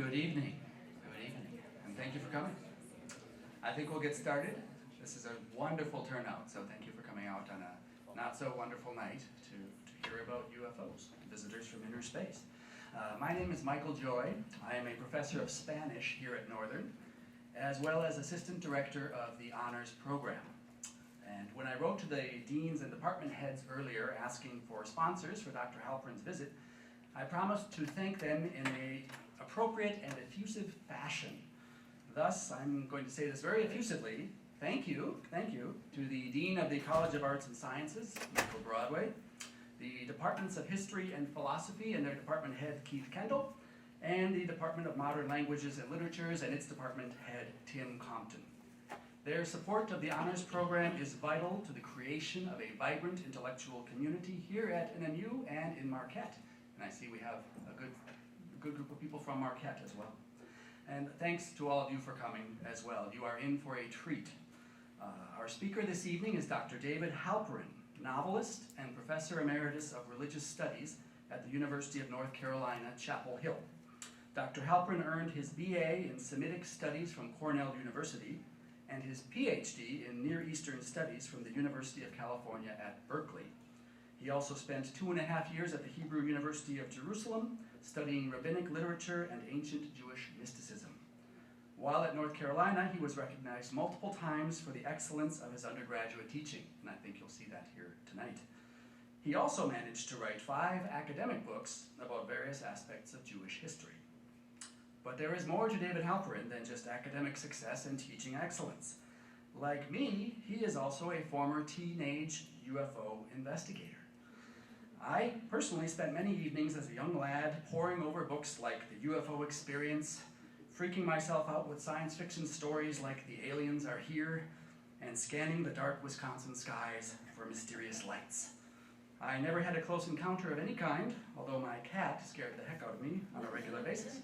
Good evening. Good evening. And thank you for coming. I think we'll get started. This is a wonderful turnout, so thank you for coming out on a not so wonderful night to hear about UFOs, visitors from inner space. My name is Michael Joy. I am a professor of Spanish here at Northern, as well as assistant director of the honors program. And when I wrote to the deans and department heads earlier asking for sponsors for Dr. Halperin's visit, I promised to thank them in an appropriate and effusive fashion. Thus, I'm going to say this very effusively. Thank you to the Dean of the College of Arts and Sciences, Michael Broadway, the Departments of History and Philosophy and their department head, Keith Kendall, and the Department of Modern Languages and Literatures and its department head, Tim Compton. Their support of the honors program is vital to the creation of a vibrant intellectual community here at NMU and in Marquette. And I see we have a good group of people from Marquette as well. And thanks to all of you for coming as well. You are in for a treat. Our speaker this evening is Dr. David Halperin, novelist and professor emeritus of religious studies at the University of North Carolina, Chapel Hill. Dr. Halperin earned his BA in Semitic Studies from Cornell University and his PhD in Near Eastern Studies from the University of California at Berkeley. He also spent 2.5 years at the Hebrew University of Jerusalem studying rabbinic literature and ancient Jewish mysticism. While at North Carolina, he was recognized multiple times for the excellence of his undergraduate teaching, and I think you'll see that here tonight. He also managed to write 5 academic books about various aspects of Jewish history. But there is more to David Halperin than just academic success and teaching excellence. Like me, he is also a former teenage UFO investigator. I personally spent many evenings as a young lad poring over books like The UFO Experience, freaking myself out with science fiction stories like The Aliens Are Here, and scanning the dark Wisconsin skies for mysterious lights. I never had a close encounter of any kind, although my cat scared the heck out of me on a regular basis.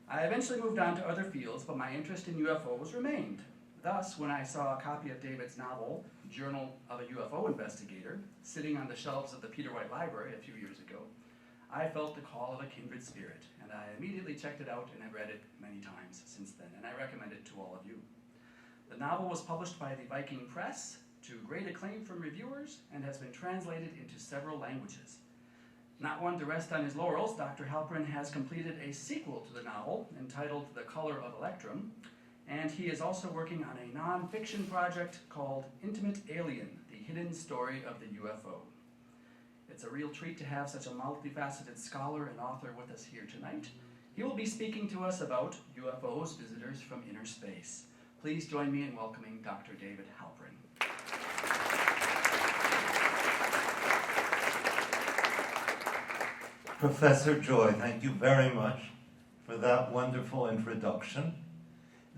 I eventually moved on to other fields, but my interest in UFOs remained. Thus, when I saw a copy of David's novel, Journal of a UFO Investigator, sitting on the shelves of the Peter White Library a few years ago, I felt the call of a kindred spirit, and I immediately checked it out and have read it many times since then, and I recommend it to all of you. The novel was published by the Viking Press to great acclaim from reviewers and has been translated into several languages. Not one to rest on his laurels, Dr. Halperin has completed a sequel to the novel entitled The Color of Electrum, and he is also working on a non-fiction project called Intimate Alien, the Hidden Story of the UFO. It's a real treat to have such a multifaceted scholar and author with us here tonight. He will be speaking to us about UFOs, visitors from inner space. Please join me in welcoming Dr. David Halperin. Professor Joy, thank you very much for that wonderful introduction.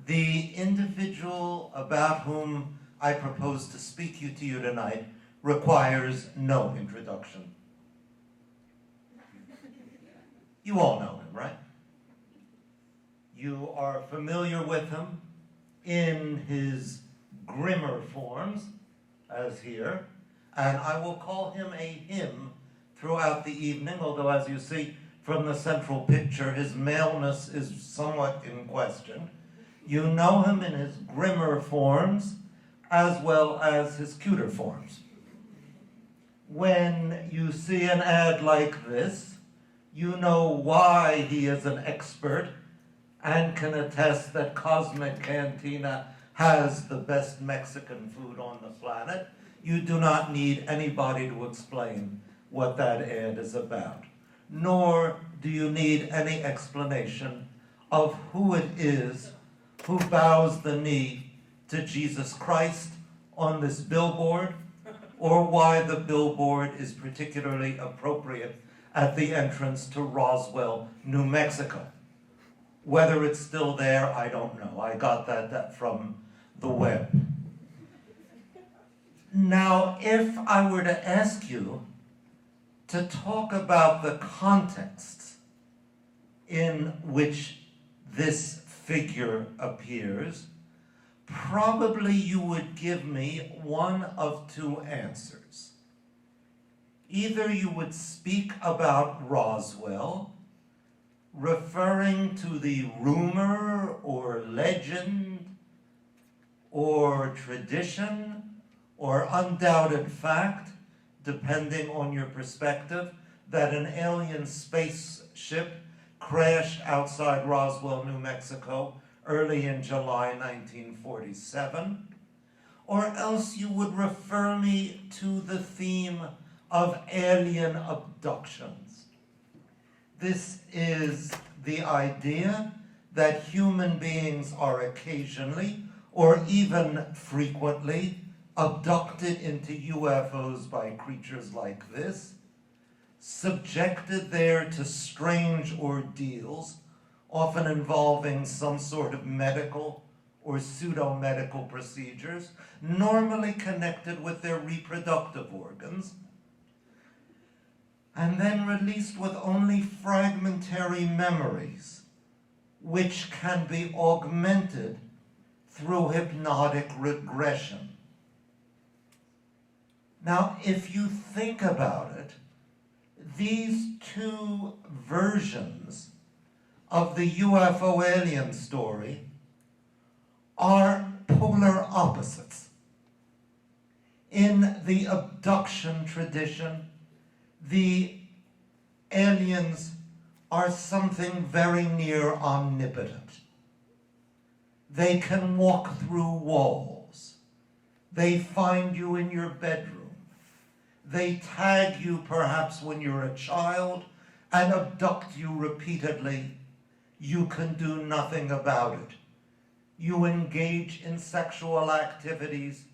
The individual about whom I propose to speak to you tonight requires no introduction. You all know him, right? You are familiar with him in his grimmer forms, as here, and I will call him a him throughout the evening, although as you see from the central picture, his maleness is somewhat in question. You know him in his grimmer forms as well as his cuter forms. When you see an ad like this, you know why he is an expert and can attest that Cosmic Cantina has the best Mexican food on the planet. You do not need anybody to explain what that ad is about, nor do you need any explanation of who it is who bows the knee to Jesus Christ on this billboard, or why the billboard is particularly appropriate at the entrance to Roswell, New Mexico. Whether it's still there, I don't know. I got that from the web. Now, if I were to ask you to talk about the context in which this figure appears, probably you would give me one of 2 answers. Either you would speak about Roswell, referring to the rumor or legend or tradition or undoubted fact, depending on your perspective, that an alien spaceship crashed outside Roswell, New Mexico, early in July 1947, or else you would refer me to the theme of alien abductions. This is the idea that human beings are occasionally, or even frequently, abducted into UFOs by creatures like this, subjected there to strange ordeals, often involving some sort of medical or pseudo-medical procedures, normally connected with their reproductive organs, and then released with only fragmentary memories, which can be augmented through hypnotic regression. Now, if you think about it, these two versions of the UFO alien story are polar opposites. In the abduction tradition, the aliens are something very near omnipotent. They can walk through walls. They find you in your bedroom. They tag you perhaps when you're a child and abduct you repeatedly. You can do nothing about it. You engage in sexual activities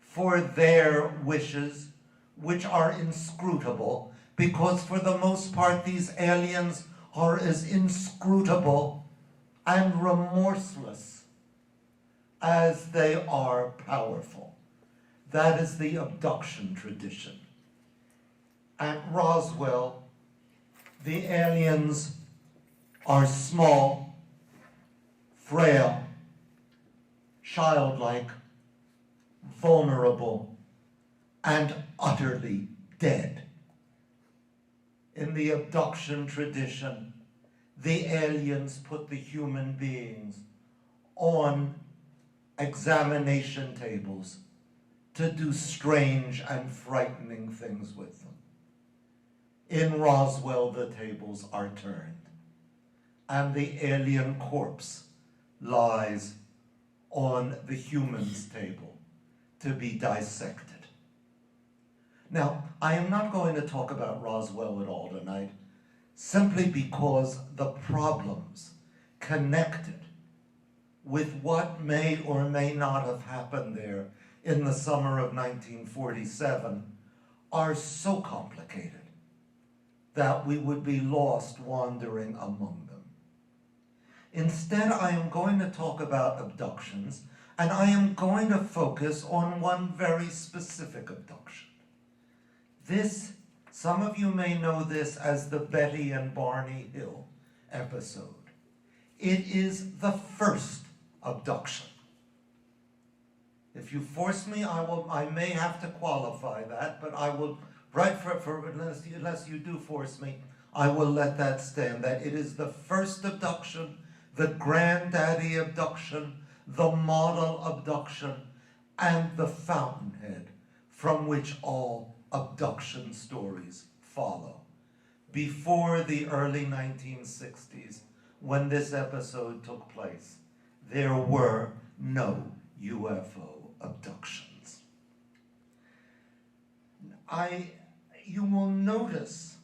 for their wishes, which are inscrutable, because for the most part these aliens are as inscrutable and remorseless as they are powerful. That is the abduction tradition. At Roswell, the aliens are small, frail, childlike, vulnerable, and utterly dead. In the abduction tradition, the aliens put the human beings on examination tables to do strange and frightening things with them. In Roswell, the tables are turned, and the alien corpse lies on the human's table to be dissected. Now, I am not going to talk about Roswell at all tonight, simply because the problems connected with what may or may not have happened there in the summer of 1947 are so complicated that we would be lost wandering among them. Instead, I am going to talk about abductions, and I am going to focus on one very specific abduction. This, some of you may know this as the Betty and Barney Hill episode. It is the first abduction. If you force me, I may have to qualify that, but I will, unless you do force me, I will let that stand, that it is the first abduction, the granddaddy abduction, the model abduction, and the fountainhead from which all abduction stories follow. Before the early 1960s, when this episode took place, there were no UFO abductions. You will notice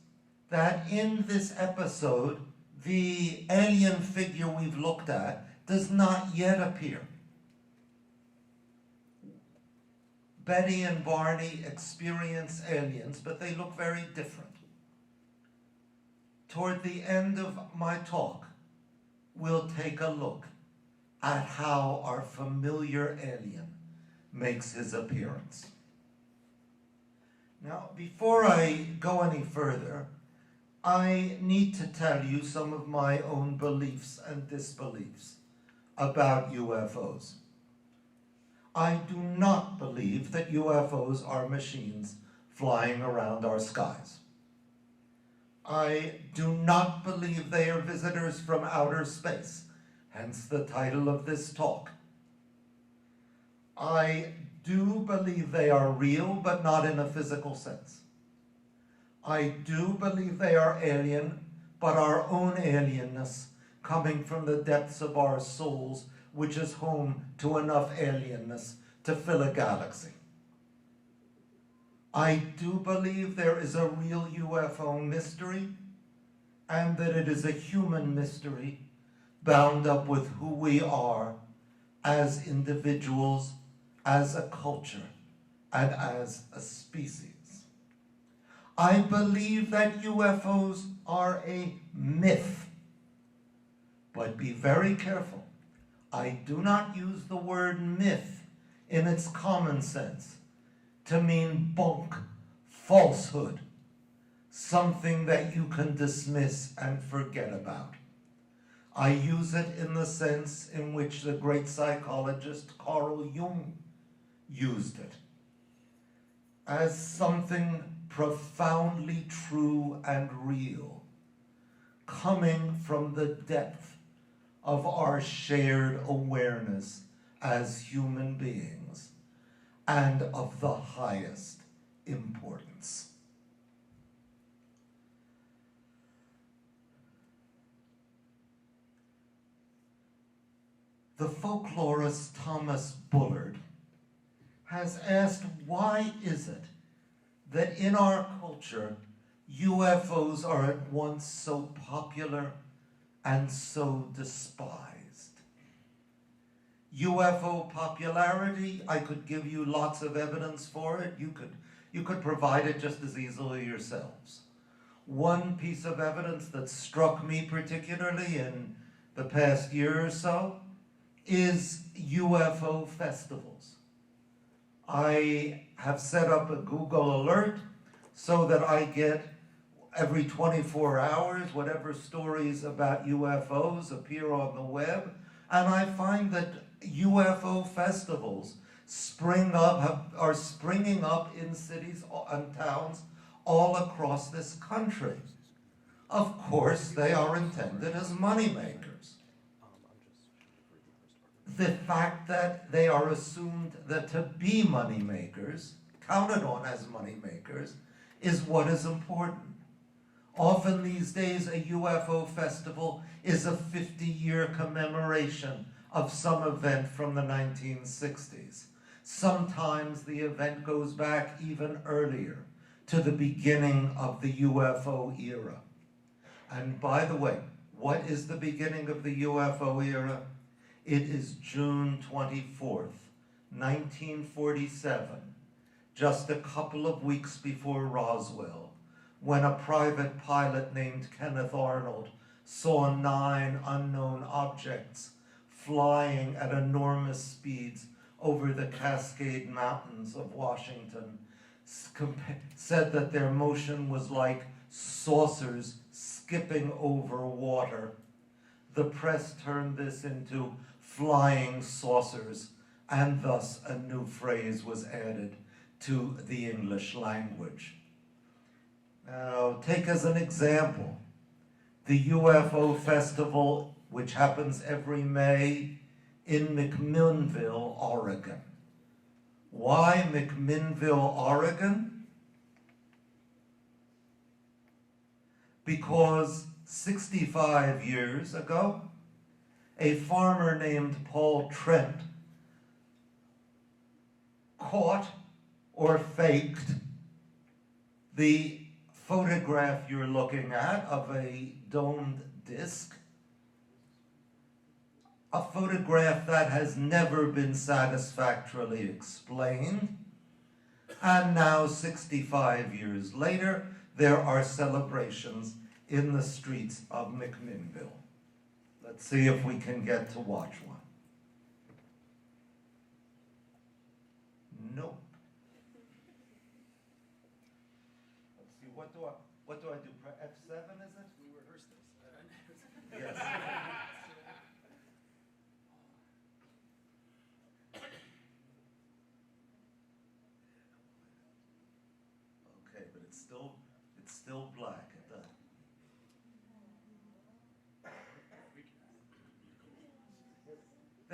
that in this episode, the alien figure we've looked at does not yet appear. Betty and Barney experience aliens, but they look very different. Toward the end of my talk, we'll take a look at how our familiar alien makes his appearance. Now, before I go any further, I need to tell you some of my own beliefs and disbeliefs about UFOs. I do not believe that UFOs are machines flying around our skies. I do not believe they are visitors from outer space, hence the title of this talk. I do believe they are real, but not in a physical sense. I do believe they are alien, but our own alienness coming from the depths of our souls, which is home to enough alienness to fill a galaxy. I do believe there is a real UFO mystery, and that it is a human mystery bound up with who we are as individuals, as a culture, and as a species. I believe that UFOs are a myth, but be very careful. I do not use the word myth in its common sense to mean bunk, falsehood, something that you can dismiss and forget about. I use it in the sense in which the great psychologist Carl Jung used it, as something profoundly true and real, coming from the depth of our shared awareness as human beings, and of the highest importance. The folklorist Thomas Bullard has asked, why is it that in our culture, UFOs are at once so popular and so despised? UFO popularity, I could give you lots of evidence for it. You could provide it just as easily yourselves. One piece of evidence that struck me particularly in the past year or so is UFO festivals. I have set up a Google alert so that I get every 24 hours whatever stories about UFOs appear on the web, and I find that UFO festivals are springing up in cities and towns all across this country. Of course, they are intended as moneymakers. The fact that they are assumed that to be moneymakers, counted on as moneymakers, is what is important. Often these days, a UFO festival is a 50-year commemoration of some event from the 1960s. Sometimes the event goes back even earlier, to the beginning of the UFO era. And by the way, what is the beginning of the UFO era? It is June 24th, 1947, just a couple of weeks before Roswell, when a private pilot named Kenneth Arnold saw 9 unknown objects flying at enormous speeds over the Cascade Mountains of Washington, said that their motion was like saucers skipping over water. The press turned this into flying saucers, and thus a new phrase was added to the English language. Now, take as an example the UFO festival, which happens every May in McMinnville, Oregon. Why McMinnville, Oregon? Because 65 years ago, a farmer named Paul Trent caught or faked the photograph you're looking at of a domed disc, a photograph that has never been satisfactorily explained. And now, 65 years later, there are celebrations in the streets of McMinnville. Let's see if we can get to watch one. Nope. Let's see, what do I do? F7, is it? We rehearsed this. Yes. Okay, but it's still black at that.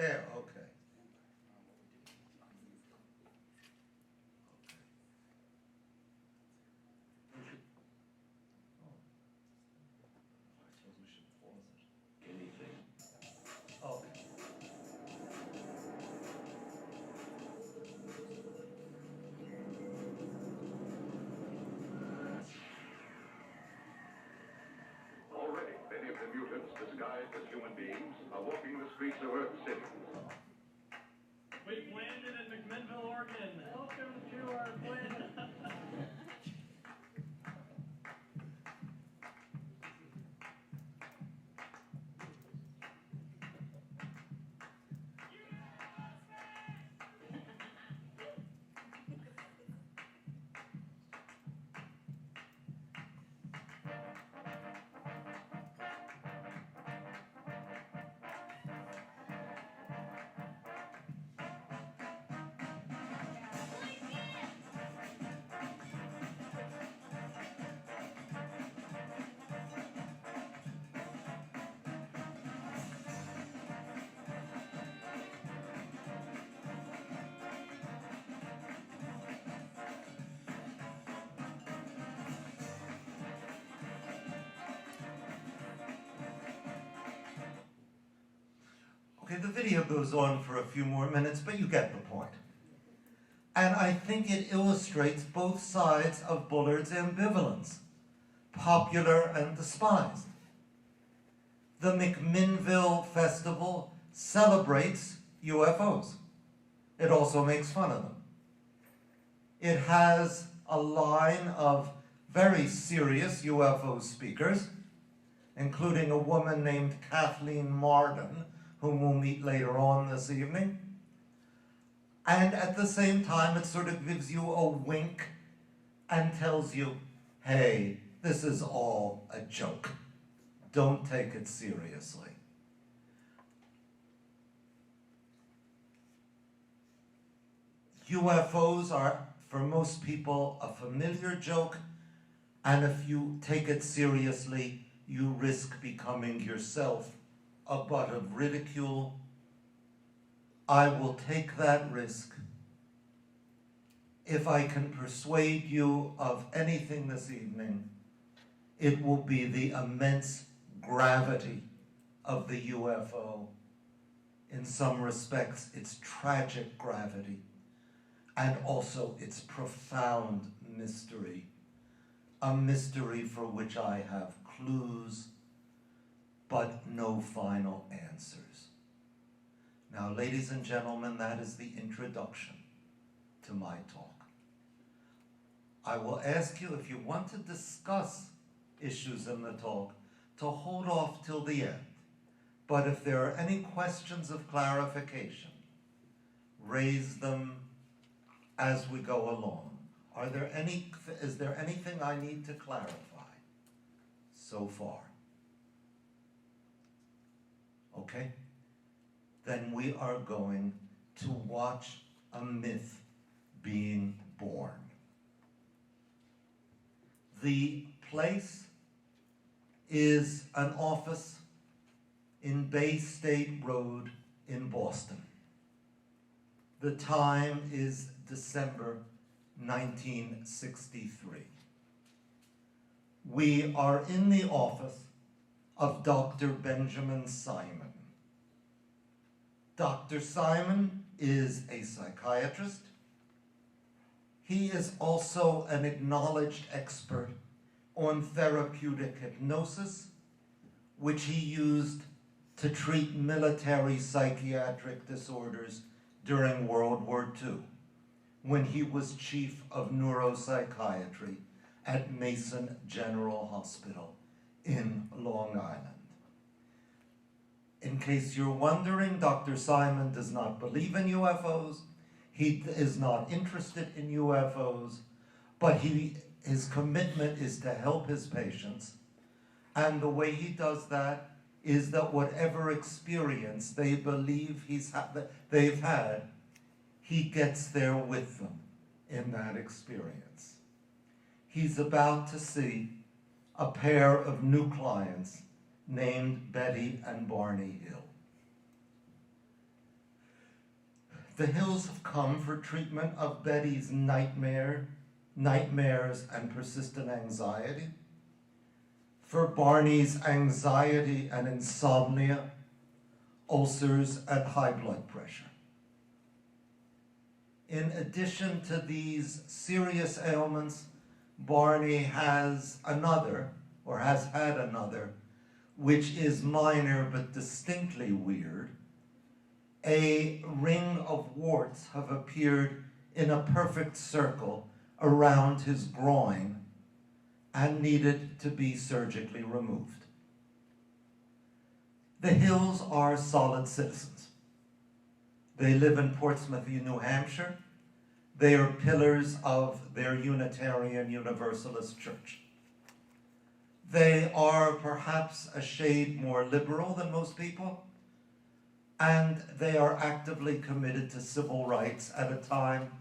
There, okay. I suppose we should pause it. Anything? Okay. Already, many of the mutants disguised as human beings are walking the streets of Earth City. We've landed in McMinnville, Oregon. Welcome to our planet. Okay, the video goes on for a few more minutes, but you get the point. And I think it illustrates both sides of Bullard's ambivalence, popular and despised. The McMinnville Festival celebrates UFOs. It also makes fun of them. It has a line of very serious UFO speakers, including a woman named Kathleen Marden, whom we'll meet later on this evening. And at the same time, it sort of gives you a wink and tells you, hey, this is all a joke. Don't take it seriously. UFOs are, for most people, a familiar joke, and if you take it seriously, you risk becoming yourself a butt of ridicule. I will take that risk if I can persuade you of anything this evening. It will be the immense gravity of the UFO. In some respects, its tragic gravity, and also its profound mystery, a mystery for which I have clues, but no final answers. Now, ladies and gentlemen, that is the introduction to my talk. I will ask you, if you want to discuss issues in the talk, to hold off till the end. But if there are any questions of clarification, raise them as we go along. Is there anything I need to clarify so far? Okay? Then we are going to watch a myth being born. The place is an office in Bay State Road in Boston. The time is December 1963. We are in the office of Dr. Benjamin Simon. Dr. Simon is a psychiatrist. He is also an acknowledged expert on therapeutic hypnosis, which he used to treat military psychiatric disorders during World War II, when he was chief of neuropsychiatry at Mason General Hospital in Long Island. In case you're wondering, Dr. Simon does not believe in UFOs. He is not interested in UFOs, but his commitment is to help his patients. And the way he does that is that whatever experience they believe they've had, he gets there with them in that experience. He's about to see a pair of new clients named Betty and Barney Hill. The hills have come for treatment of Betty's nightmares and persistent anxiety, for Barney's anxiety and insomnia, ulcers, and high blood pressure. In addition to these serious ailments, Barney has another, or has had another, which is minor but distinctly weird. A ring of warts have appeared in a perfect circle around his groin and needed to be surgically removed. The Hills are solid citizens. They live in Portsmouth, New Hampshire. They are pillars of their Unitarian Universalist Church. They are perhaps a shade more liberal than most people, and they are actively committed to civil rights at a time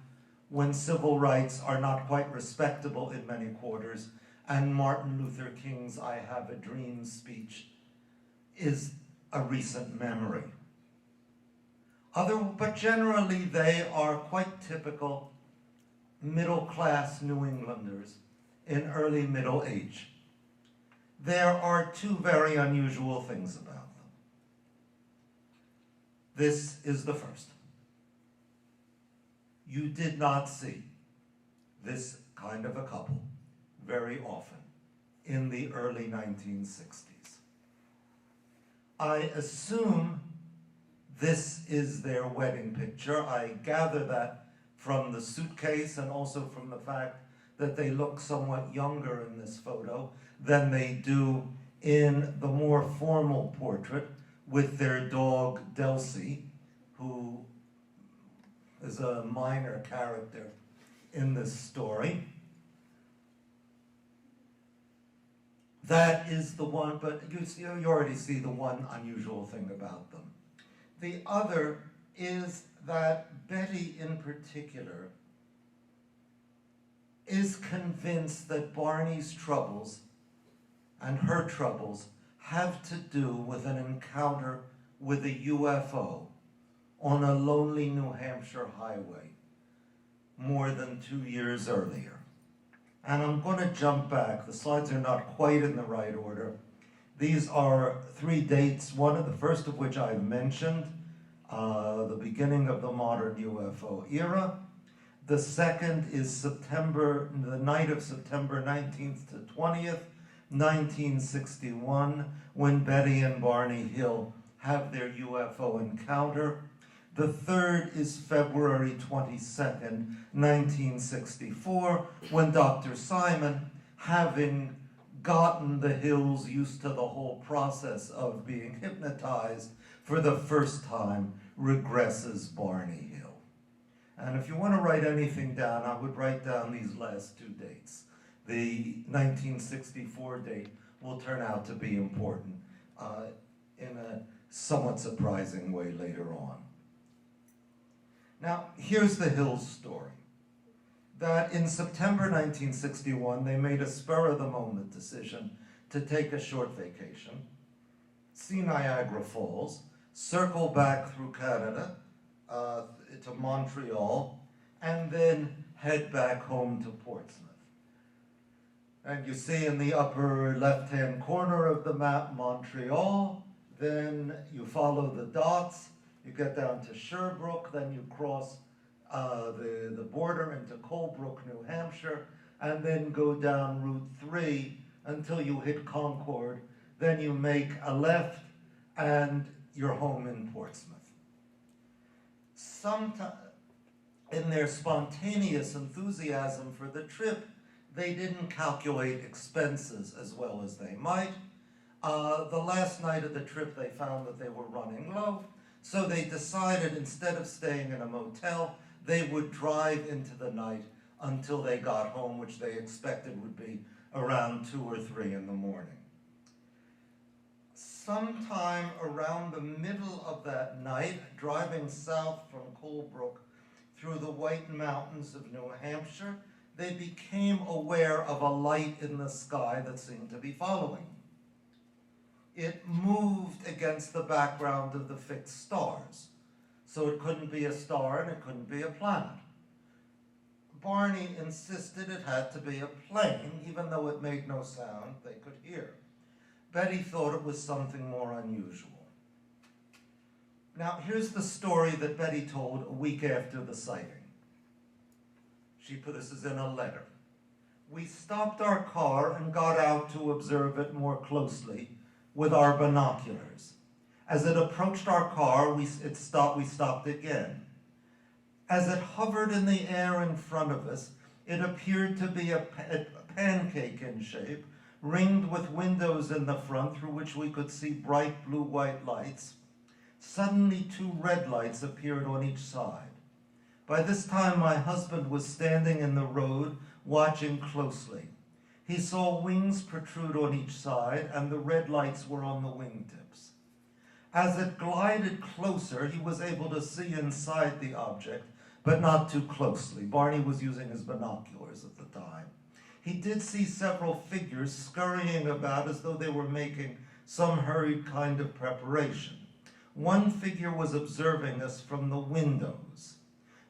when civil rights are not quite respectable in many quarters, and Martin Luther King's "I Have a Dream" speech is a recent memory. But generally they are quite typical middle-class New Englanders in early middle age. There are two very unusual things about them. This is the first. You did not see this kind of a couple very often in the early 1960s. I assume this is their wedding picture. I gather that from the suitcase and also from the fact that they look somewhat younger in this photo than they do in the more formal portrait with their dog Delcy, who is a minor character in this story. That is the one, but you already see the one unusual thing about them. The other is that Betty in particular is convinced that Barney's troubles and her troubles have to do with an encounter with a UFO on a lonely New Hampshire highway more than 2 years earlier. And I'm going to jump back. The slides are not quite in the right order. These are 3 dates, one of the first of which I've mentioned, the beginning of the modern UFO era. The second is the night of September 19th to 20th, 1961, when Betty and Barney Hill have their UFO encounter. The third is February 22nd, 1964, when Dr. Simon, having gotten the Hills used to the whole process of being hypnotized, for the first time regresses Barney Hill. And if you want to write anything down, I would write down these last 2 dates. The 1964 date will turn out to be important in a somewhat surprising way later on. Now, here's the Hills story. That in September 1961, they made a spur-of-the-moment decision to take a short vacation, see Niagara Falls, circle back through Canada to Montreal, and then head back home to Portsmouth. And you see in the upper left-hand corner of the map Montreal, then you follow the dots, you get down to Sherbrooke, then you cross the border into Colebrook, New Hampshire, and then go down Route 3 until you hit Concord. Then you make a left and you're home in Portsmouth. In their spontaneous enthusiasm for the trip, they didn't calculate expenses as well as they might. The last night of the trip, they found that they were running low, so they decided instead of staying in a motel, they would drive into the night until they got home, which they expected would be around 2 or 3 in the morning. Sometime around the middle of that night, driving south from Colebrook through the White Mountains of New Hampshire, they became aware of a light in the sky that seemed to be following. It moved against the background of the fixed stars. so it couldn't be a star and it couldn't be a planet. Barney insisted it had to be a plane, even though it made no sound they could hear. Betty thought it was something more unusual. Now, here's the story that Betty told a week after the sighting. She put this is in a letter. We stopped our car and got out to observe it more closely with our binoculars. As it approached our car, we stopped again. As it hovered in the air in front of us, it appeared to be a pancake in shape, ringed with windows in the front through which we could see bright blue-white lights. Suddenly, 2 red lights appeared on each side. By this time, my husband was standing in the road, watching closely. He saw wings protrude on each side, and the red lights were on the wingtips. As it glided closer, he was able to see inside the object, but not too closely. Barney was using his binoculars at the time. He did see several figures scurrying about as though they were making some hurried kind of preparation. One figure was observing us from the windows.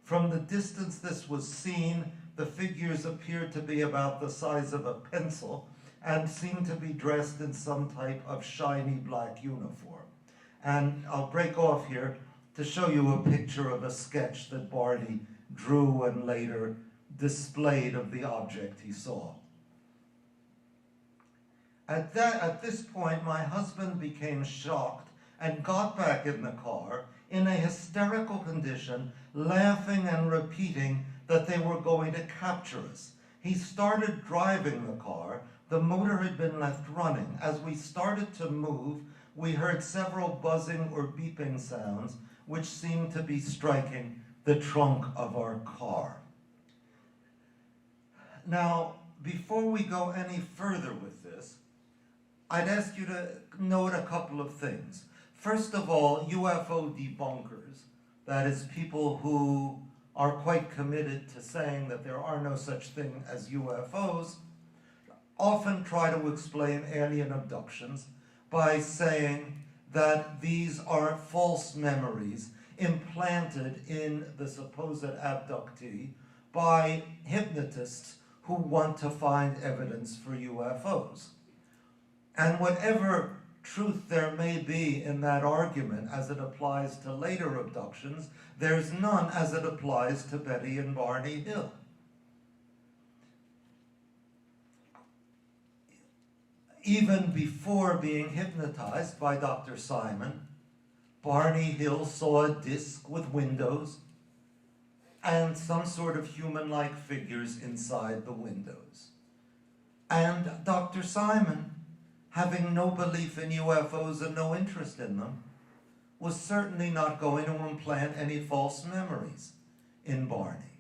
From the distance this was seen, the figures appeared to be about the size of a pencil and seemed to be dressed in some type of shiny black uniform. And I'll break off here to show you a picture of a sketch that Barney drew and later displayed of the object he saw. At this point, my husband became shocked and got back in the car in a hysterical condition, laughing and repeating that they were going to capture us. He started driving the car. The motor had been left running. As we started to move, we heard several buzzing or beeping sounds, which seemed to be striking the trunk of our car. Now, before we go any further with this, I'd ask you to note a couple of things. First of all, UFO debunkers, that is, people who are quite committed to saying that there are no such thing as UFOs, often try to explain alien abductions by saying that these are false memories implanted in the supposed abductee by hypnotists who want to find evidence for UFOs. And whatever truth there may be in that argument as it applies to later abductions, there's none as it applies to Betty and Barney Hill. Even before being hypnotized by Dr. Simon, Barney Hill saw a disc with windows and some sort of human-like figures inside the windows. And Dr. Simon, having no belief in UFOs and no interest in them, was certainly not going to implant any false memories in Barney.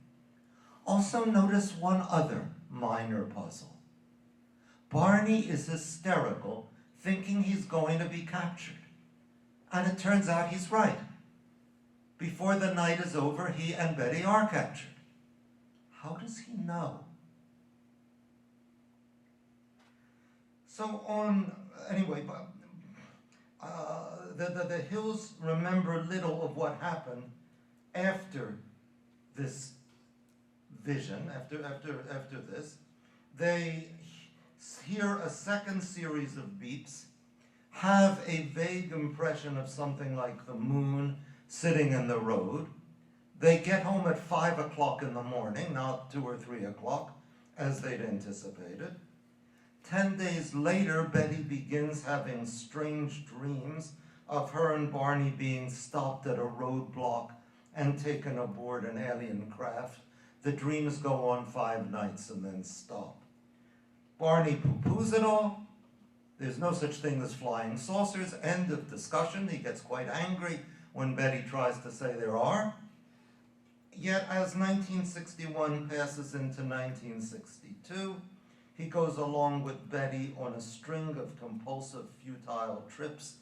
Also notice one other minor puzzle. Barney is hysterical, thinking he's going to be captured. And it turns out he's right. Before the night is over, he and Betty are captured. How does he know? So anyway, the Hills remember little of what happened after this vision, after this. They hear a second series of beeps, have a vague impression of something like the moon sitting in the road. They get home at 5 o'clock in the morning, not 2 or 3 o'clock, as they'd anticipated. 10 days later, Betty begins having strange dreams of her and Barney being stopped at a roadblock and taken aboard an alien craft. The dreams go on 5 nights and then stop. Barney poo-poos it all. There's no such thing as flying saucers. End of discussion. He gets quite angry when Betty tries to say there are. Yet as 1961 passes into 1962, he goes along with Betty on a string of compulsive, futile trips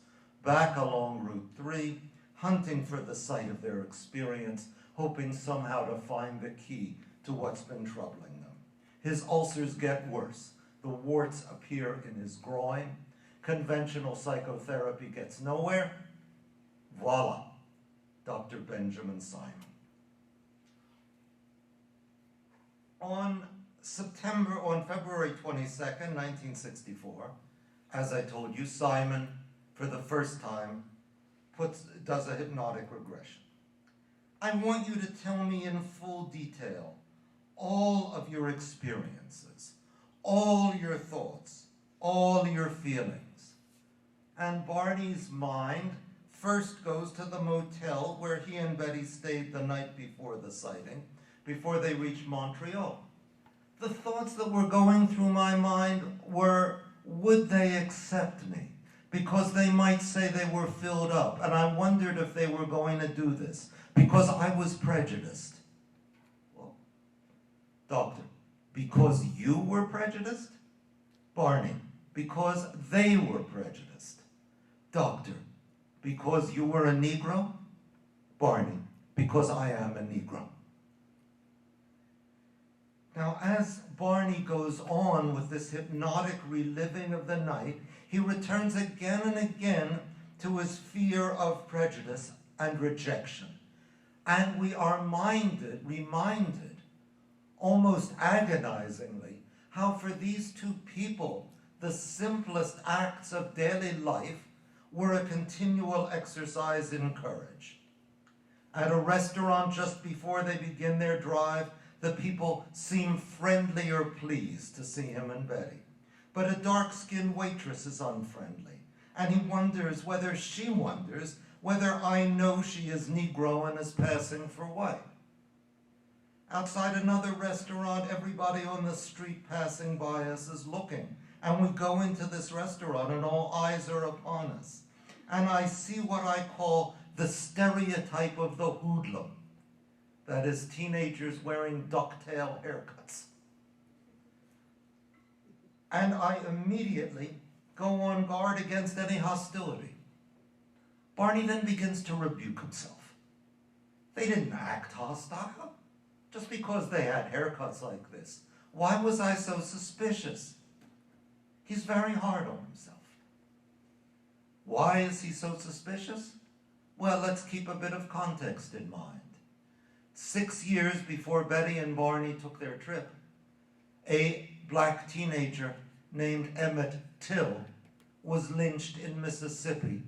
back along Route 3, hunting for the site of their experience, hoping somehow to find the key to what's been troubling them. His ulcers get worse. The warts appear in his groin. Conventional psychotherapy gets nowhere. Voila. Dr. Benjamin Simon. On February 22nd, 1964, as I told you, Simon, for the first time, does a hypnotic regression. I want you to tell me in full detail all of your experiences, all your thoughts, all your feelings. And Barney's mind first goes to the motel where he and Betty stayed the night before the sighting, before they reached Montreal. The thoughts that were going through my mind were, would they accept me? Because they might say they were filled up, and I wondered if they were going to do this, because I was prejudiced. Well, doctor, because you were prejudiced? Barney, because they were prejudiced. Doctor, because you were a Negro? Barney, because I am a Negro. Now, as Barney goes on with this hypnotic reliving of the night, he returns again and again to his fear of prejudice and rejection. And we are reminded, almost agonizingly, how for these two people, the simplest acts of daily life were a continual exercise in courage. At a restaurant just before they begin their drive, the people seem friendly or pleased to see him and Betty. But a dark-skinned waitress is unfriendly, and he wonders whether she wonders whether I know she is Negro and is passing for white. Outside another restaurant, everybody on the street passing by us is looking, and we go into this restaurant and all eyes are upon us. And I see what I call the stereotype of the hoodlum. That is, teenagers wearing ducktail haircuts. And I immediately go on guard against any hostility. Barney then begins to rebuke himself. They didn't act hostile. Just because they had haircuts like this. Why was I so suspicious? He's very hard on himself. Why is he so suspicious? Well, let's keep a bit of context in mind. 6 years before Betty and Barney took their trip, a black teenager named Emmett Till was lynched in Mississippi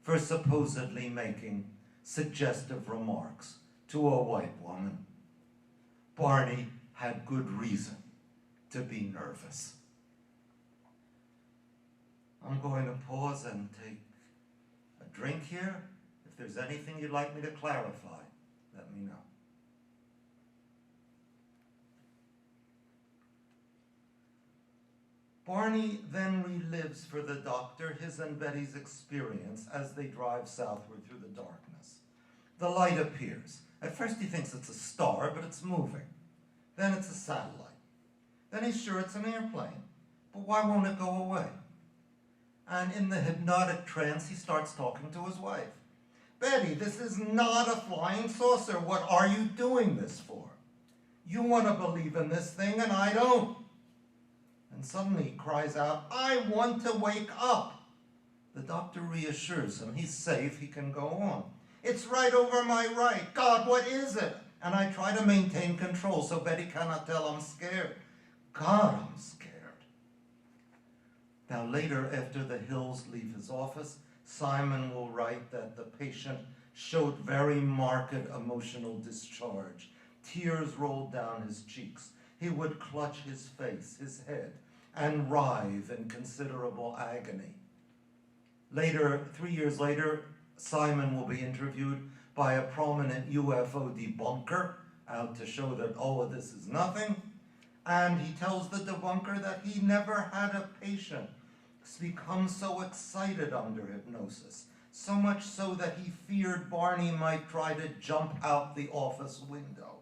for supposedly making suggestive remarks to a white woman. Barney had good reason to be nervous. I'm going to pause and take a drink here. If there's anything you'd like me to clarify, let me know. Barney then relives for the doctor his and Betty's experience as they drive southward through the darkness. The light appears. At first he thinks it's a star, but it's moving. Then it's a satellite. Then he's sure it's an airplane. But why won't it go away? And in the hypnotic trance, he starts talking to his wife. Betty, this is not a flying saucer. What are you doing this for? You want to believe in this thing, and I don't. And suddenly he cries out, I want to wake up. The doctor reassures him he's safe, he can go on. It's right over my right. God, what is it? And I try to maintain control so Betty cannot tell I'm scared. God, I'm scared. Now later, after the Hills leave his office, Simon will write that the patient showed very marked emotional discharge. Tears rolled down his cheeks. He would clutch his face, his head, and writhe in considerable agony. Later, 3 years later, Simon will be interviewed by a prominent UFO debunker out to show that, oh, this is nothing. And he tells the debunker that he never had a patient become so excited under hypnosis, so much so that he feared Barney might try to jump out the office window.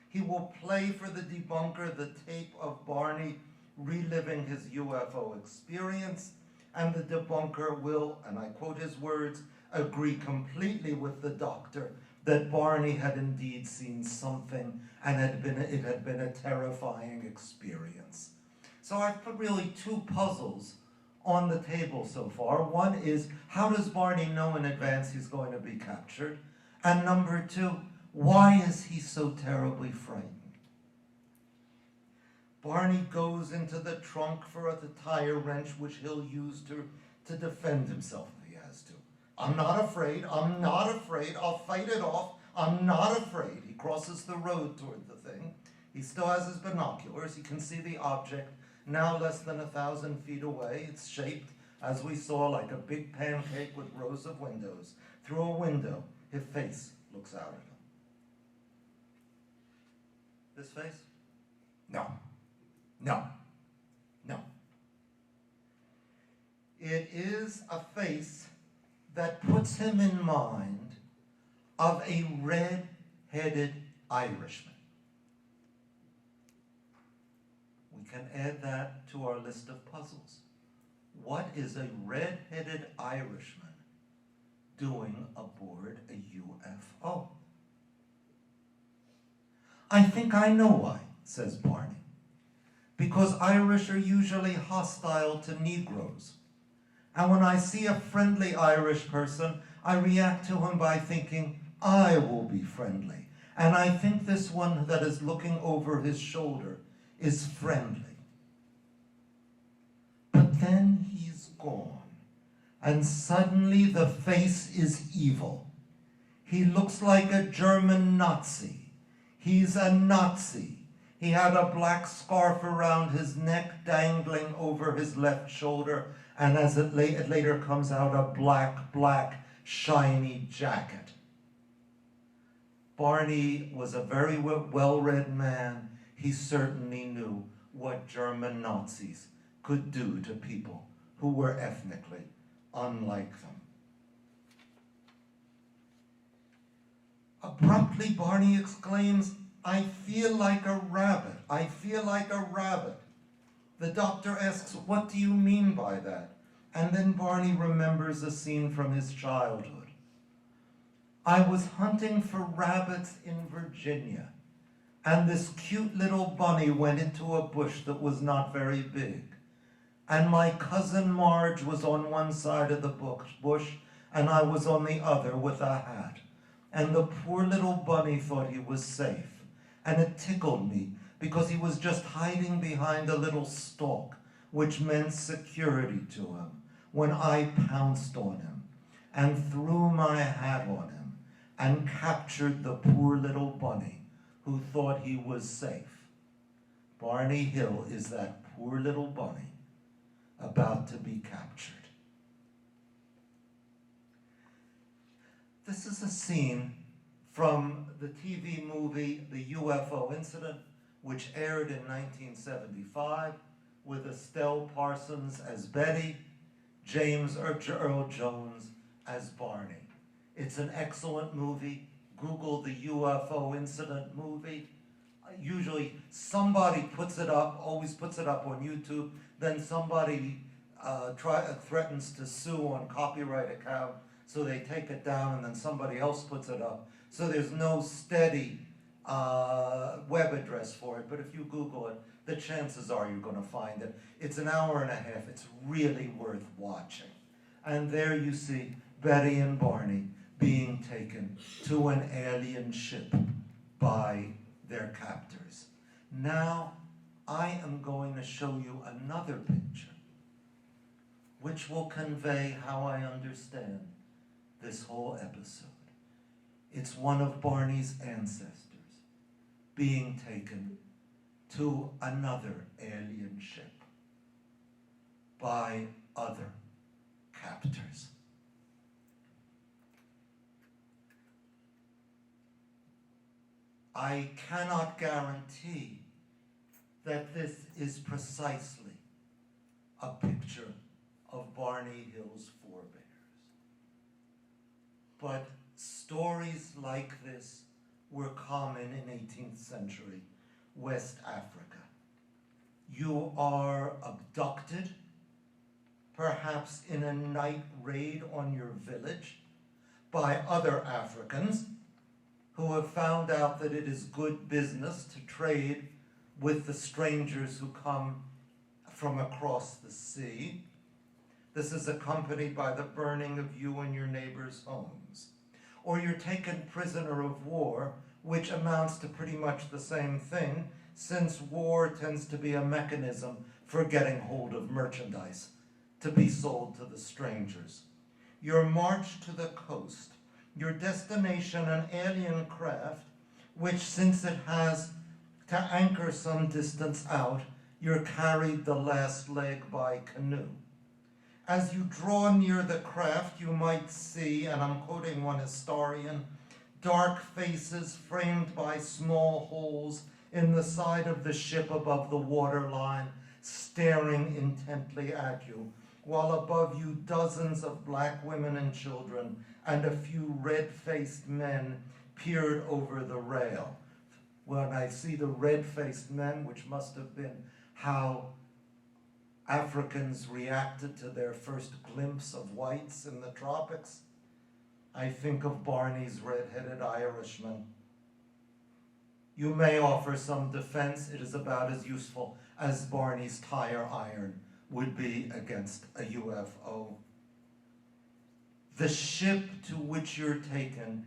He will play for the debunker the tape of Barney reliving his UFO experience, and the debunker will, and I quote his words, agree completely with the doctor that Barney had indeed seen something and it had been a terrifying experience. So I've put really two puzzles on the table so far. One is, how does Barney know in advance he's going to be captured? And number two, why is he so terribly frightened? Barney goes into the trunk for the tire wrench, which he'll use to defend himself if he has to. I'm not afraid, I'll fight it off, I'm not afraid. He crosses the road toward the thing. He still has his binoculars, he can see the object, now less than 1,000 feet away. It's shaped, as we saw, like a big pancake with rows of windows. Through a window, his face looks out at him. This face? No. No. No. It is a face that puts him in mind of a red-headed Irishman. We can add that to our list of puzzles. What is a red-headed Irishman doing aboard a UFO? I think I know why, says Barney. Because Irish are usually hostile to Negroes. And when I see a friendly Irish person, I react to him by thinking, I will be friendly. And I think this one that is looking over his shoulder is friendly. But then he's gone, and suddenly the face is evil. He looks like a German Nazi. He's a Nazi. He had a black scarf around his neck dangling over his left shoulder, and as it later comes out, a black, shiny jacket. Barney was a very well-read man. He certainly knew what German Nazis could do to people who were ethnically unlike them. Abruptly, Barney exclaims, I feel like a rabbit. I feel like a rabbit. The doctor asks, what do you mean by that? And then Barney remembers a scene from his childhood. I was hunting for rabbits in Virginia, and this cute little bunny went into a bush that was not very big. And my cousin Marge was on one side of the bush, and I was on the other with a hat. And the poor little bunny thought he was safe. And it tickled me because he was just hiding behind a little stalk, which meant security to him, when I pounced on him and threw my hat on him and captured the poor little bunny who thought he was safe. Barney Hill is that poor little bunny about to be captured. This is a scene from the TV movie The UFO Incident, which aired in 1975 with Estelle Parsons as Betty, James Earl Jones as Barney. It's an excellent movie. Google The UFO Incident movie. Usually somebody puts it up, always puts it up on YouTube, then somebody threatens to sue on copyright account, so they take it down and then somebody else puts it up. So there's no steady web address for it, but if you Google it, the chances are you're going to find it. It's an hour and a half. It's really worth watching. And there you see Betty and Barney being taken to an alien ship by their captors. Now, I am going to show you another picture, which will convey how I understand this whole episode. It's one of Barney's ancestors being taken to another alien ship by other captors. I cannot guarantee that this is precisely a picture of Barney Hill's forebears. But stories like this were common in 18th century West Africa. You are abducted, perhaps in a night raid on your village, by other Africans who have found out that it is good business to trade with the strangers who come from across the sea. This is accompanied by the burning of you and your neighbors' homes. or you're taken prisoner of war, which amounts to pretty much the same thing, since war tends to be a mechanism for getting hold of merchandise to be sold to the strangers. Your march to the coast, your destination an alien craft, which since it has to anchor some distance out, you're carried the last leg by canoe. As you draw near the craft, you might see, and I'm quoting one historian, dark faces framed by small holes in the side of the ship above the waterline, staring intently at you, while above you dozens of black women and children and a few red-faced men peered over the rail. When I see the red-faced men, which must have been how Africans reacted to their first glimpse of whites in the tropics, I think of Barney's red-headed Irishman. You may offer some defense. It is about as useful as Barney's tire iron would be against a UFO. The ship to which you're taken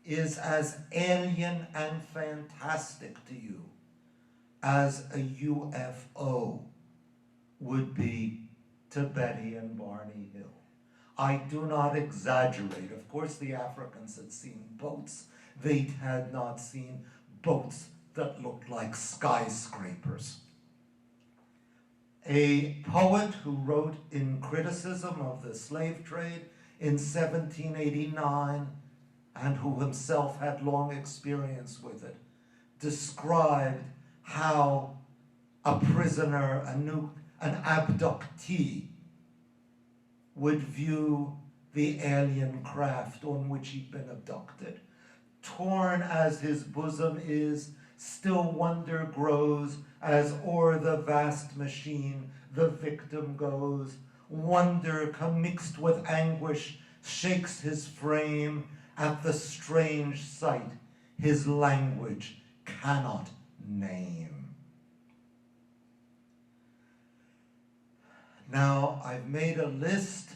is as alien and fantastic to you as a UFO would be to Betty and Barney Hill. I do not exaggerate. Of course, the Africans had seen boats. They had not seen boats that looked like skyscrapers. A poet who wrote in criticism of the slave trade in 1789, and who himself had long experience with it, described how a prisoner, an abductee, would view the alien craft on which he'd been abducted. Torn as his bosom is, still wonder grows as o'er the vast machine the victim goes. Wonder commixed with anguish shakes his frame at the strange sight his language cannot name. Now, I've made a list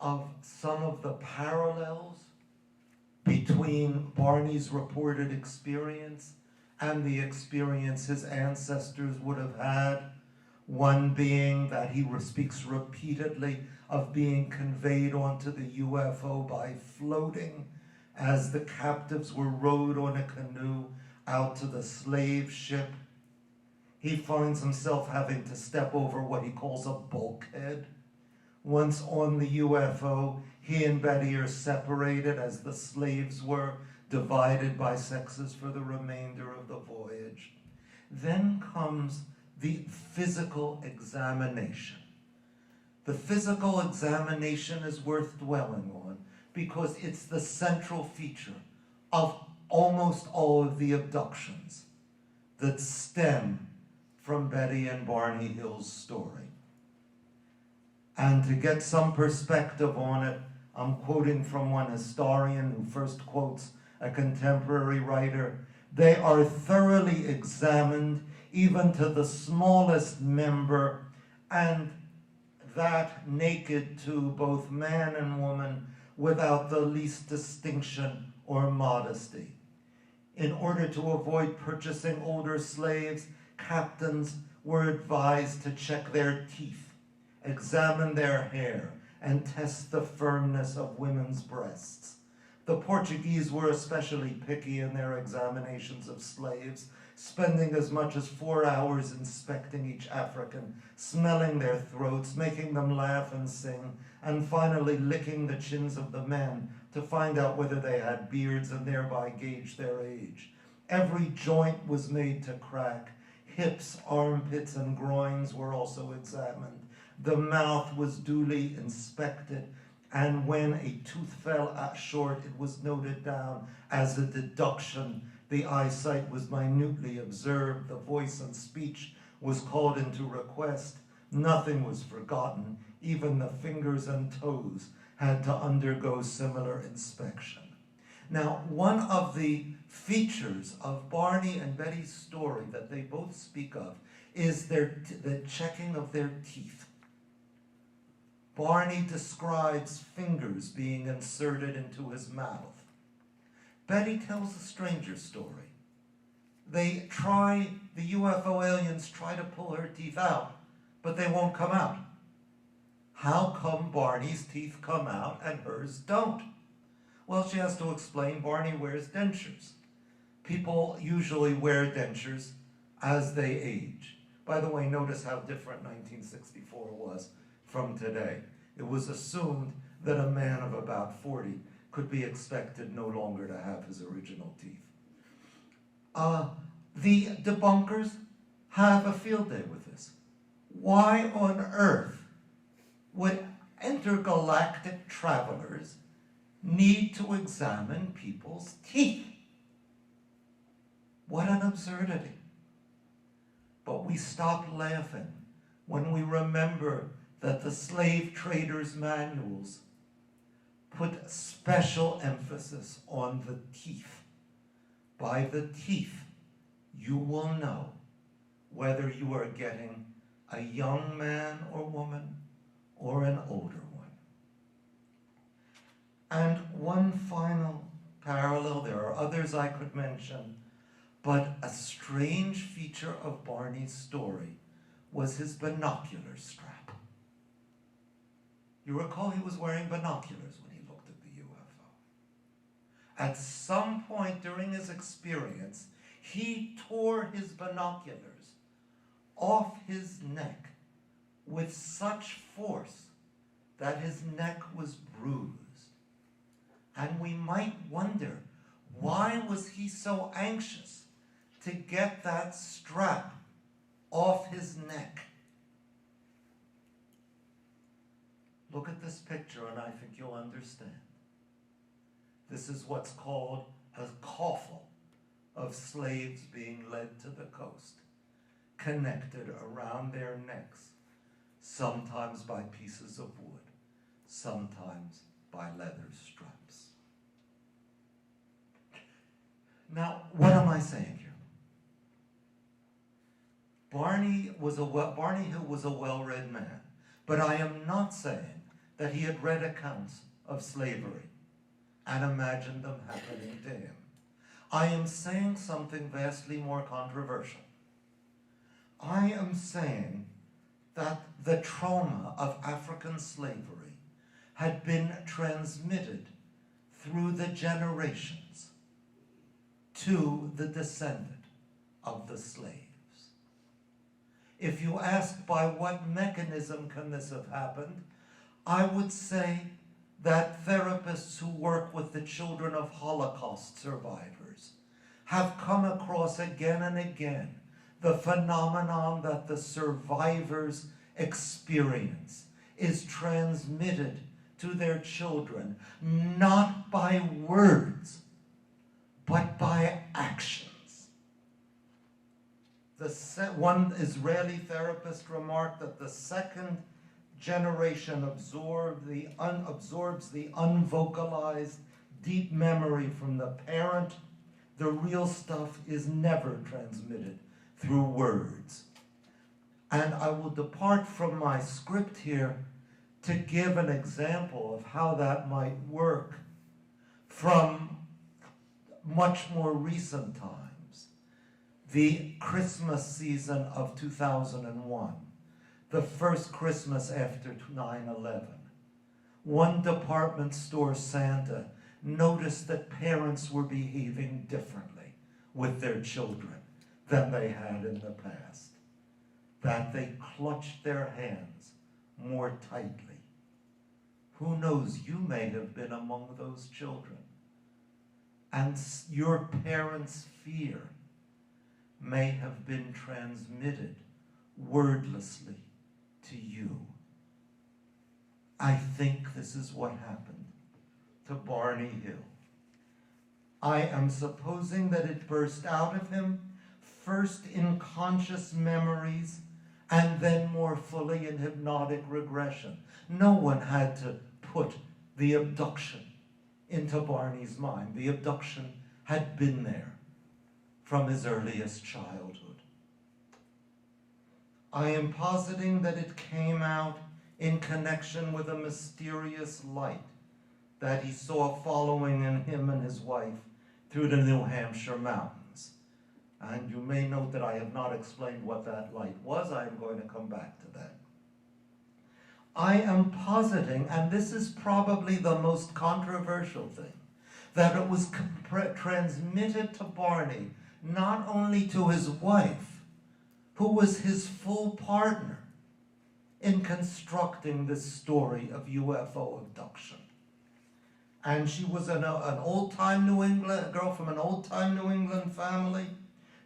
of some of the parallels between Barney's reported experience and the experience his ancestors would have had. One being that he speaks repeatedly of being conveyed onto the UFO by floating as the captives were rowed on a canoe out to the slave ship. He finds himself having to step over what he calls a bulkhead. Once on the UFO, he and Betty are separated as the slaves were, divided by sexes for the remainder of the voyage. Then comes the physical examination. The physical examination is worth dwelling on because it's the central feature of almost all of the abductions that stem from Betty and Barney Hill's story. And to get some perspective on it, I'm quoting from one historian who first quotes a contemporary writer. They are thoroughly examined, even to the smallest member, and that naked to both man and woman without the least distinction or modesty. In order to avoid purchasing older slaves, captains were advised to check their teeth, examine their hair, and test the firmness of women's breasts. The Portuguese were especially picky in their examinations of slaves, spending as much as 4 hours inspecting each African, smelling their throats, making them laugh and sing, and finally licking the chins of the men to find out whether they had beards and thereby gauge their age. Every joint was made to crack. Hips, armpits, and groins were also examined. The mouth was duly inspected, and when a tooth fell short, it was noted down as a deduction. The eyesight was minutely observed. The voice and speech was called into request. Nothing was forgotten. Even the fingers and toes had to undergo similar inspection. Now, one of the features of Barney and Betty's story that they both speak of is the checking of their teeth. Barney describes fingers being inserted into his mouth. Betty tells a stranger story. The UFO aliens try to pull her teeth out, but they won't come out. How come Barney's teeth come out and hers don't? Well, she has to explain Barney wears dentures. People usually wear dentures as they age. By the way, notice how different 1964 was from today. It was assumed that a man of about 40 could be expected no longer to have his original teeth. The debunkers have a field day with this. Why on earth would intergalactic travelers need to examine people's teeth? What an absurdity. But we stop laughing when we remember that the slave traders' manuals put special emphasis on the teeth. By the teeth, you will know whether you are getting a young man or woman or an older one. And one final parallel, there are others I could mention, but a strange feature of Barney's story was his binocular strap. You recall he was wearing binoculars when he looked at the UFO. At some point during his experience, he tore his binoculars off his neck with such force that his neck was bruised. And we might wonder, why was he so anxious to get that strap off his neck? Look at this picture and I think you'll understand. This is what's called a coffle of slaves being led to the coast, connected around their necks, sometimes by pieces of wood, sometimes by leather straps. Now, what am I saying here? Barney Hill was a well-read man, but I am not saying that he had read accounts of slavery and imagined them happening to him. I am saying something vastly more controversial. I am saying that the trauma of African slavery had been transmitted through the generations to the descendant of the slaves. If you ask by what mechanism can this have happened, I would say that therapists who work with the children of Holocaust survivors have come across again and again the phenomenon that the survivors' experience is transmitted to their children, not by words, but by actions. One Israeli therapist remarked that the second generation absorbs the unvocalized deep memory from the parent. The real stuff is never transmitted through words. And I will depart from my script here to give an example of how that might work from much more recent times. The Christmas season of 2001, the first Christmas after 9/11. One department store Santa noticed that parents were behaving differently with their children than they had in the past, that they clutched their hands more tightly. Who knows, you may have been among those children, and your parents' fear may have been transmitted wordlessly to you. I think this is what happened to Barney Hill. I am supposing that it burst out of him, first in conscious memories, and then more fully in hypnotic regression. No one had to put the abduction into Barney's mind. The abduction had been there from his earliest childhood. I am positing that it came out in connection with a mysterious light that he saw following in him and his wife through the New Hampshire mountains. And you may note that I have not explained what that light was. I am going to come back to that. I am positing, and this is probably the most controversial thing, that it was transmitted to Barney not only to his wife, who was his full partner in constructing this story of UFO abduction. And she was an old-time New England girl from an old-time New England family.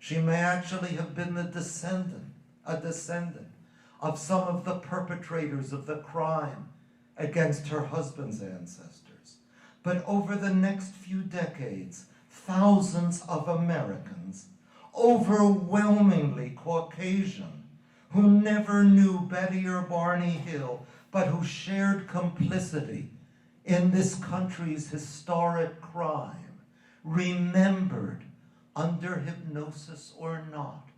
She may actually have been a descendant of some of the perpetrators of the crime against her husband's ancestors. But over the next few decades, thousands of Americans, overwhelmingly Caucasian, who never knew Betty or Barney Hill, but who shared complicity in this country's historic crime, remembered, under hypnosis or not,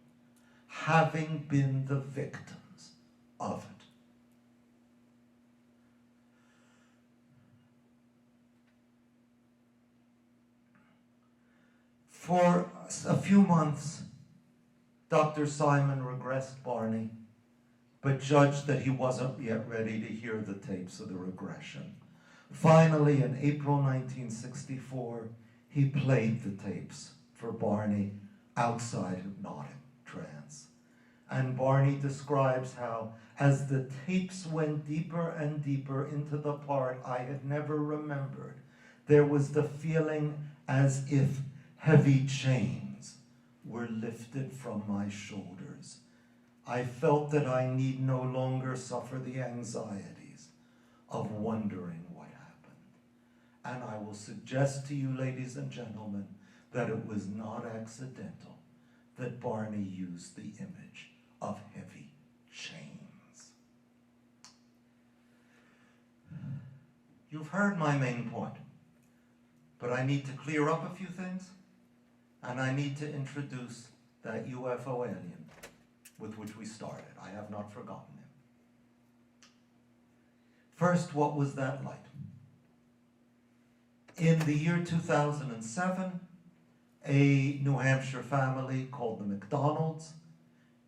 having been the victims of it. For a few months, Dr. Simon regressed Barney, but judged that he wasn't yet ready to hear the tapes of the regression. Finally, in April 1964, he played the tapes for Barney outside hypnotic trance. And Barney describes how, as the tapes went deeper and deeper into the part I had never remembered, there was the feeling as if heavy chains were lifted from my shoulders. I felt that I need no longer suffer the anxieties of wondering what happened. And I will suggest to you, ladies and gentlemen, that it was not accidental that Barney used the image of heavy chains. You've heard my main point, but I need to clear up a few things, and I need to introduce that UFO alien with which we started. I have not forgotten him. First, what was that light? In the year 2007, a New Hampshire family called the McDonalds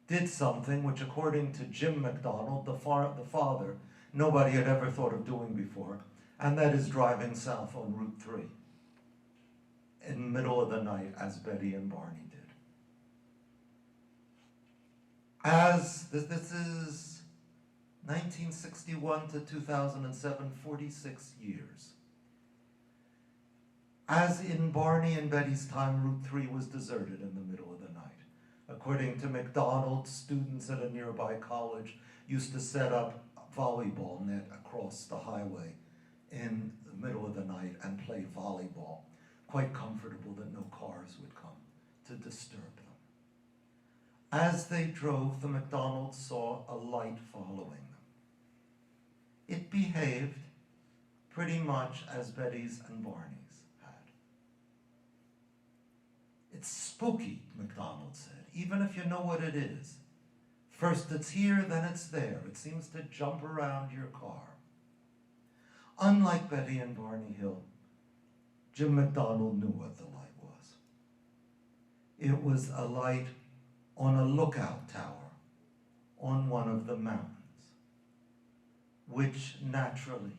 did something which, according to Jim McDonald, the father, nobody had ever thought of doing before, and that is driving south on Route 3 in the middle of the night, as Betty and Barney did. As this is 1961 to 2007, 46 years. As in Barney and Betty's time, Route 3 was deserted in the middle of the night. According to McDonald, students at a nearby college used to set up a volleyball net across the highway in the middle of the night and play volleyball, quite comfortable that no cars would come to disturb them. As they drove, the McDonalds saw a light following them. It behaved pretty much as Betty's and Barney's had. It's spooky, McDonald said, even if you know what it is. First it's here, then it's there. It seems to jump around your car. Unlike Betty and Barney Hill, Jim McDonald knew what the light was. It was a light on a lookout tower on one of the mountains, which naturally,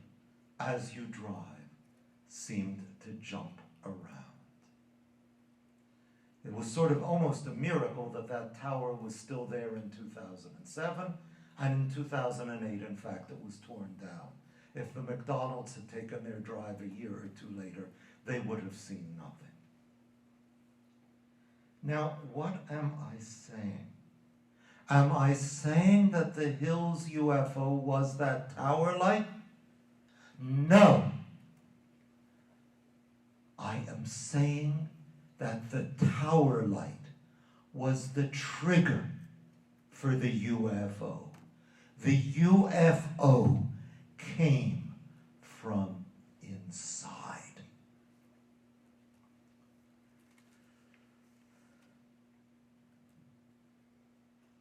as you drive, seemed to jump around. It was sort of almost a miracle that that tower was still there in 2007, and in 2008, in fact, it was torn down. If the McDonalds had taken their drive a year or two later, they would have seen nothing. Now, what am I saying? Am I saying that the Hills UFO was that tower light? No. I am saying that the tower light was the trigger for the UFO. The UFO came from inside.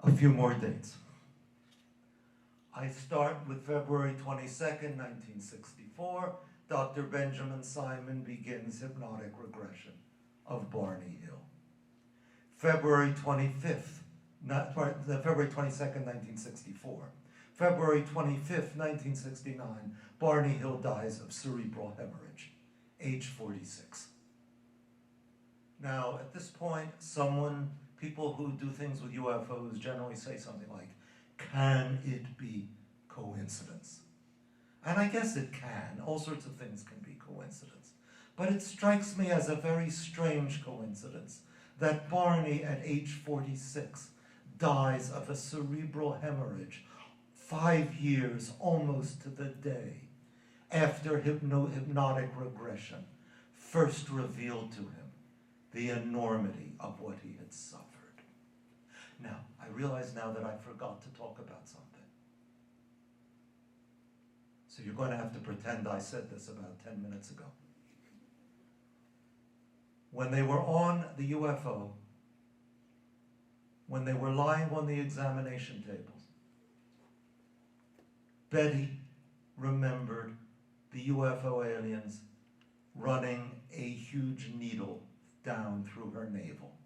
A few more dates. I start with February 22nd, 1964. Dr. Benjamin Simon begins hypnotic regression of Barney Hill. February 22nd, 1964. February 25th, 1969, Barney Hill dies of cerebral hemorrhage, age 46. Now, at this point, people who do things with UFOs generally say something like, can it be coincidence? And I guess it can. All sorts of things can be coincidence. But it strikes me as a very strange coincidence that Barney, at age 46, dies of a cerebral hemorrhage 5 years, almost to the day, after hypnotic regression first revealed to him the enormity of what he had suffered. Now, I realize now that I forgot to talk about something. So you're going to have to pretend I said this about 10 minutes ago. When they were on the UFO, when they were lying on the examination tables, Betty remembered the UFO aliens running a huge needle down through her navel.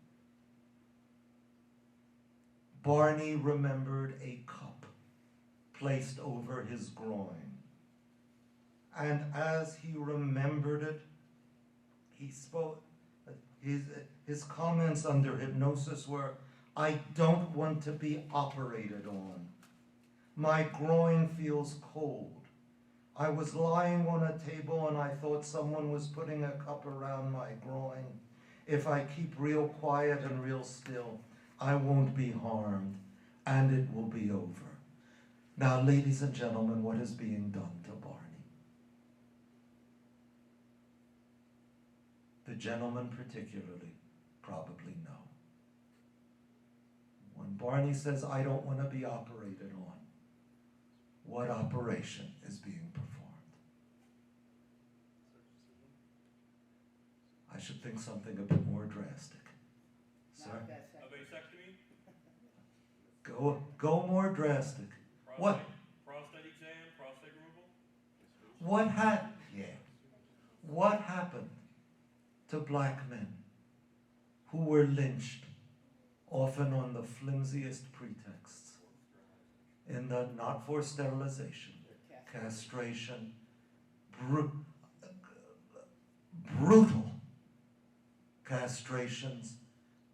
Barney remembered a cup placed over his groin. And as he remembered it, he spoke, his comments under hypnosis were, I don't want to be operated on. My groin feels cold. I was lying on a table and I thought someone was putting a cup around my groin. If I keep real quiet and real still, I won't be harmed, and it will be over. Now, ladies and gentlemen, what is being done to Barney? The gentlemen particularly probably know. When Barney says, I don't want to be operated on, what operation is being performed? I should think something a bit more drastic. Sir? A vasectomy? Go more drastic. What? Prostate exam, prostate removal? What happened to black men who were lynched, often on the flimsiest pretexts, not for sterilization, castration, brutal castrations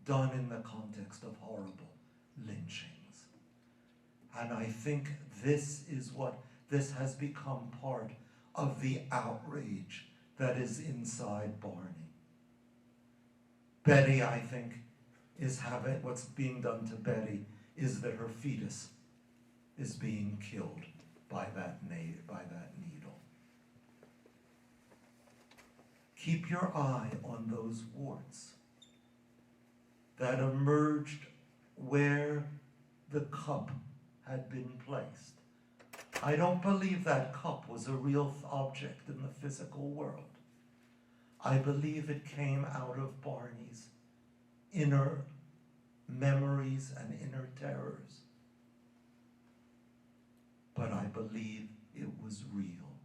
done in the context of horrible lynchings. And I think this has become part of the outrage that is inside Barney. Betty, I think, what's being done to Betty is that her fetus is being killed by that needle. Keep your eye on those warts that emerged where the cup had been placed. I don't believe that cup was a real object in the physical world. I believe it came out of Barney's inner memories and inner terrors. But I believe it was real.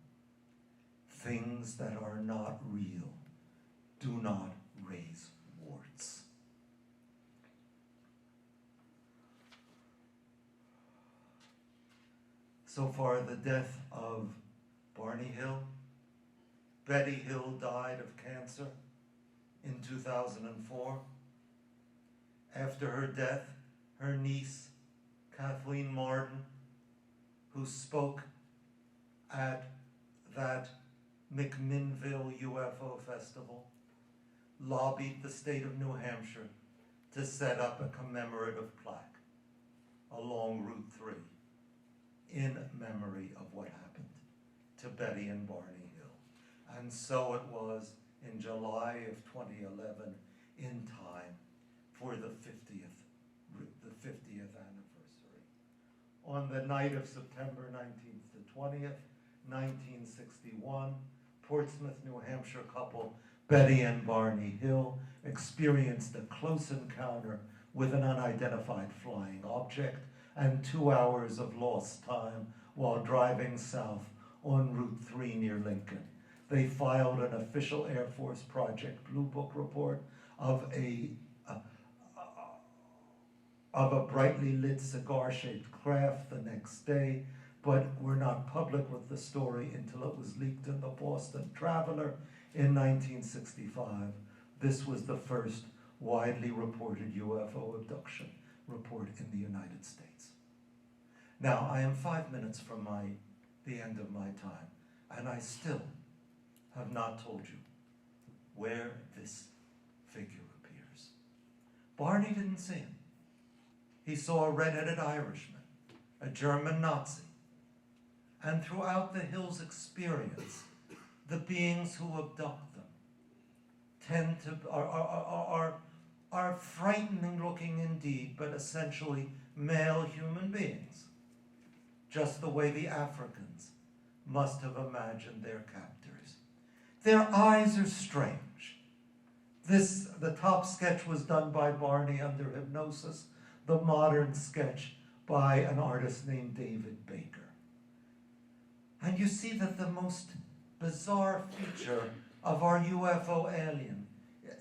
Things that are not real do not raise warts. So far, the death of Barney Hill. Betty Hill died of cancer in 2004. After her death, her niece, Kathleen Martin, who spoke at that McMinnville UFO festival, lobbied the state of New Hampshire to set up a commemorative plaque along Route 3 in memory of what happened to Betty and Barney Hill. And so it was in July of 2011, in time for the 50th anniversary. On the night of September 19th to 20th, 1961, Portsmouth, New Hampshire couple Betty and Barney Hill experienced a close encounter with an unidentified flying object and 2 hours of lost time while driving south on Route 3 near Lincoln. They filed an official Air Force Project Blue Book report of a brightly lit cigar-shaped craft the next day, but were not public with the story until it was leaked in the Boston Traveler in 1965. This was the first widely reported UFO abduction report in the United States. Now, I am 5 minutes from the end of my time, and I still have not told you where this figure appears. Barney didn't see him. He saw a red-headed Irishman, a German Nazi, and throughout the Hills experience, the beings who abduct them are frightening looking indeed, but essentially male human beings, just the way the Africans must have imagined their captors. Their eyes are strange. The top sketch was done by Barney under hypnosis, the modern sketch by an artist named David Baker. And you see that the most bizarre feature of our UFO alien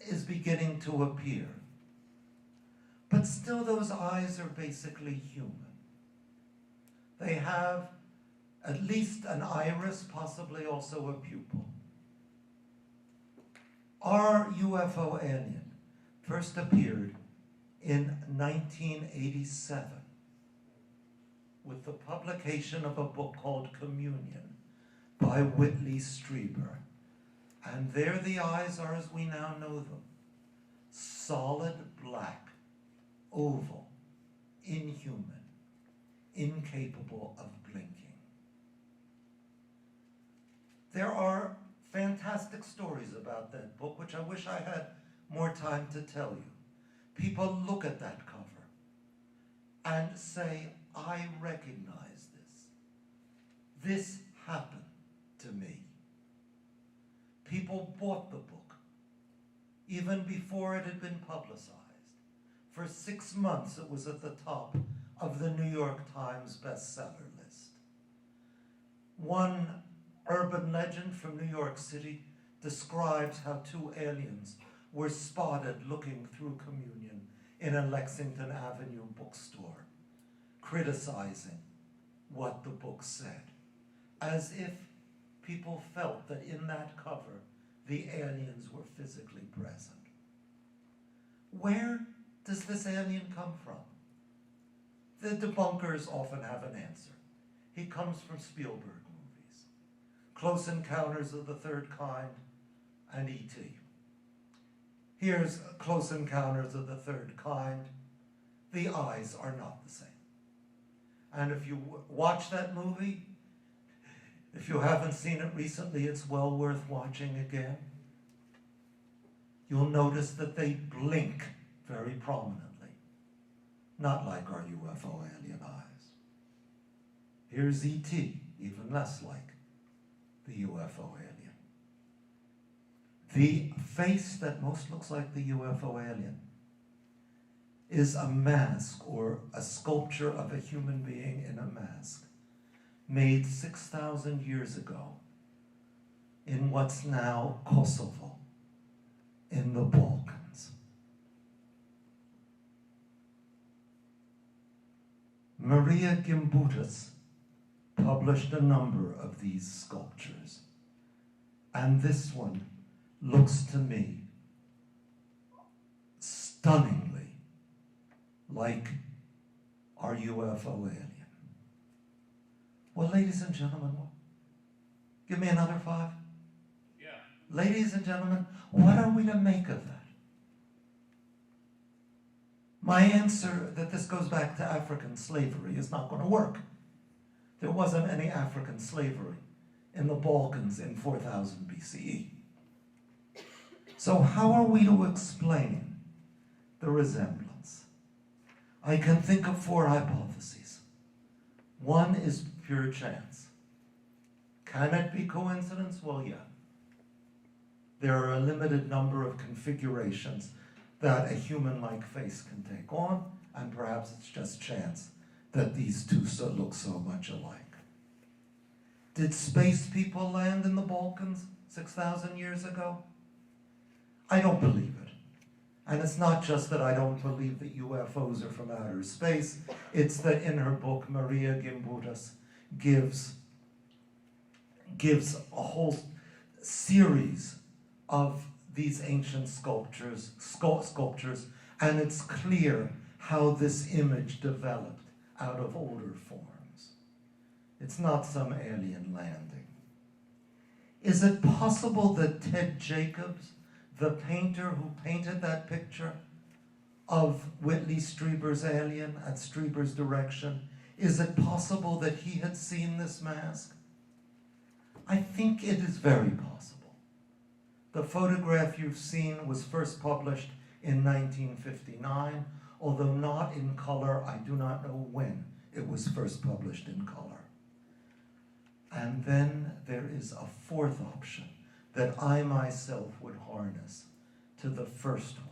is beginning to appear. But still those eyes are basically human. They have at least an iris, possibly also a pupil. Our UFO alien first appeared in 1987 with the publication of a book called Communion by Whitley Strieber. And there the eyes are as we now know them. Solid black, oval, inhuman, incapable of blinking. There are fantastic stories about that book, which I wish I had more time to tell you. People look at that cover and say, I recognize this. This happened to me. People bought the book even before it had been publicized. For 6 months, it was at the top of the New York Times bestseller list. One urban legend from New York City describes how 2 aliens were spotted looking through Communion in a Lexington Avenue bookstore, criticizing what the book said, as if people felt that in that cover the aliens were physically present. Where does this alien come from? The debunkers often have an answer. He comes from Spielberg movies, Close Encounters of the Third Kind, and E.T. Here's Close Encounters of the Third Kind. The eyes are not the same. And if you watch that movie, if you haven't seen it recently, it's well worth watching again. You'll notice that they blink very prominently, not like our UFO alien eyes. Here's E.T., even less like the UFO alien. The face that most looks like the UFO alien is a mask or a sculpture of a human being in a mask made 6,000 years ago in what's now Kosovo in the Balkans. Maria Gimbutas published a number of these sculptures, and this one looks to me stunningly like our UFO alien. Well, ladies and gentlemen, give me another 5. Yeah. Ladies and gentlemen, what are we to make of that? My answer that this goes back to African slavery is not going to work. There wasn't any African slavery in the Balkans in 4000 BCE. So how are we to explain the resemblance? I can think of 4 hypotheses. One is pure chance. Can it be coincidence? Well, yeah. There are a limited number of configurations that a human-like face can take on, and perhaps it's just chance that these two look so much alike. Did space people land in the Balkans 6,000 years ago? I don't believe it. And it's not just that I don't believe that UFOs are from outer space, it's that in her book, Maria Gimbutas gives a whole series of these ancient sculptures, and it's clear how this image developed out of older forms. It's not some alien landing. Is it possible that Ted Jacobs, the painter who painted that picture of Whitley Strieber's alien at Strieber's direction, is it possible that he had seen this mask? I think it is very possible. The photograph you've seen was first published in 1959, although not in color. I do not know when it was first published in color. And then there is a fourth option that I myself would harness to the first one.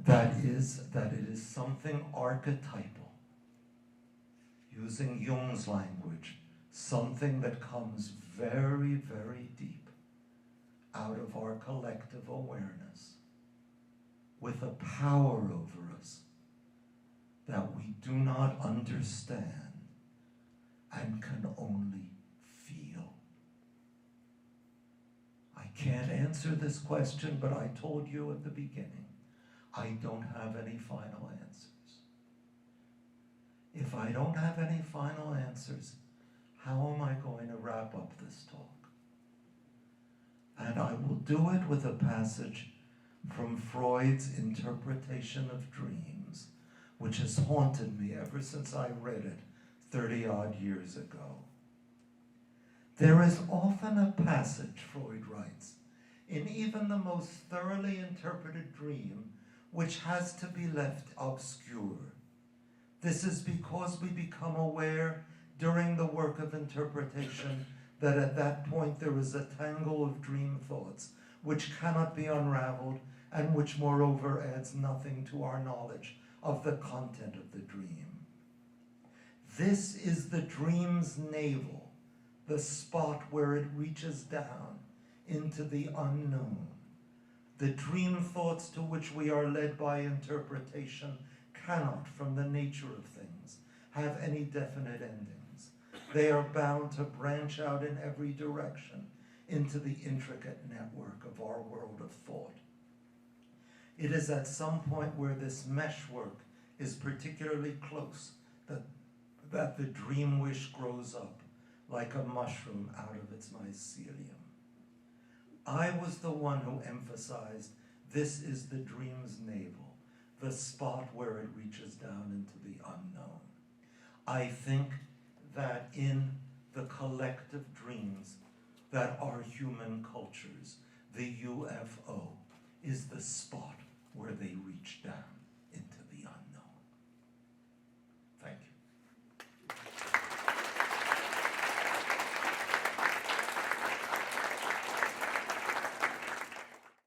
That it is something archetypal, using Jung's language, something that comes very, very deep out of our collective awareness, with a power over us that we do not understand and can only feel. I can't answer this question, but I told you at the beginning, I don't have any final answers. If I don't have any final answers, how am I going to wrap up this talk? And I will do it with a passage from Freud's interpretation of dreams, which has haunted me ever since I read it 30-odd years ago. There is often a passage, Freud writes, in even the most thoroughly interpreted dream, which has to be left obscure. This is because we become aware during the work of interpretation that at that point there is a tangle of dream thoughts which cannot be unraveled and which moreover adds nothing to our knowledge of the content of the dream. This is the dream's navel, the spot where it reaches down into the unknown. The dream thoughts to which we are led by interpretation cannot, from the nature of things, have any definite endings. They are bound to branch out in every direction into the intricate network of our world of thought. It is at some point where this meshwork is particularly close that the dream wish grows up like a mushroom out of its mycelium. I was the one who emphasized this is the dream's navel, the spot where it reaches down into the unknown. I think that in the collective dreams that are human cultures, the UFO is the spot where they reach down.